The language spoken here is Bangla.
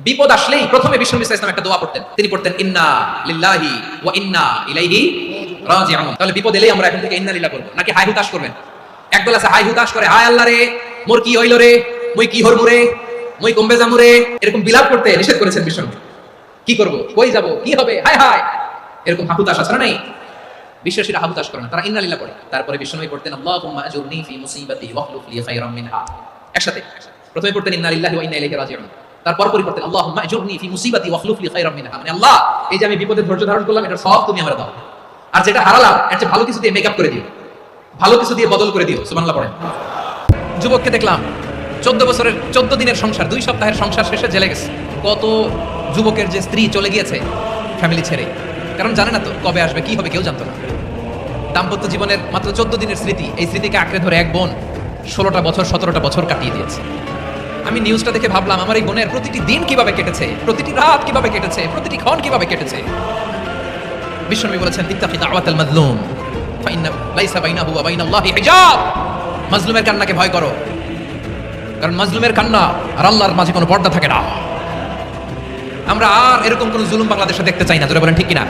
বিপদ আসলেই প্রথমে বিশ্বনবী সাল্লাল্লাহু আলাইহি ওয়াসাল্লাম একটা দোয়া পড়তেন। তিনি পড়তেন ইন্না লিল্লাহি ওয়া ইন্না ইলাইহি রাজিউন। তাহলে বিপদ এলেই আমরা এখন থেকে ইন্না লিল্লাহ করব নাকি হাই হুতাশ করবেন? একদল আছে হাই হুতাশ করে, হায় আল্লাহ রে মোর কি হইল রে, মই কি হরমু রে, মই কমবে যামু রে, এরকম বিলাপ করতে নিষেধ করেছেন বিশ্বনবী। কি করব, কই যাব, কি হবে, হায় হায়, এরকম হাহুতাশ আছে না নাই? বিশ্বাসীরা হাহুতাশ করে না, তারা ইন্না লিল্লাহ পড়ে। তারপরে বিশ্বনবী পড়তেন আল্লাহুম্মা আজুরনি ফি মুসিবাতি ওয়াখলুফ লি খায়রাম মিনহা। একসাথে প্রথমে পড়তেন ইন্না লিল্লাহি ওয়া ইন্না ইলাইহি রাজিউন, তারপর পড়তেন আল্লাহুম্মা আজুরনি ফি মুসিবাতি ওয়াখলুফ লি খায়রাম মিনহা। মানে আল্লাহ, এই যে আমি বিপদে ধৈর্য ধারণ করলাম, এটা সব তুমি আমারে দাও, আর যেটা হারালাম এর চেয়ে ভালো কিছু দিয়ে মেকআপ করে দিও, ভালো কিছু দিয়ে বদল করে দিও। সুবহানাল্লাহ পড়েন। যুবককে দেখলাম 14 বছরের 14 দিনের সংসার, 2 সপ্তাহের সংসার শেষে জেলে গেছে। কত যুবকের যে স্ত্রী চলে গিয়েছে ফ্যামিলি ছেড়ে, কারণ জানে না তো কবে আসবে, কি হবে, কেউ জানতো না। দাম্পত্য জীবনের মাত্র 14 দিনের স্মৃতি, এই স্মৃতিকে আঁকড়ে ধরে এক বোন 16টা বছর 17টা বছর কাটিয়ে দিয়েছে। আমি নিউজটা দেখে ভাবলাম আমার এই বোনের প্রতিটি দিন কিভাবে কেটেছে, প্রতিটি রাত কিভাবে কেটেছে, প্রতিটি ক্ষণ কিভাবে কেটেছে। বিশ্বনবী বলেছেন ইত্তাকি দাওয়াতাল মাজলুম ফাইন্না লাইসা বাইনাহু ওয়া বাইনাল্লাহি হিজাব। মাজলুমের কান্নাকে ভয় করো, কারণ মাজলুমের কান্না আর আল্লাহর মাঝে কোনো পর্দা থাকে না। আমরা আর এরকম কোন জুলুম বাংলাদেশে দেখতে চাই না। জোরে বলেন ঠিক কিনা?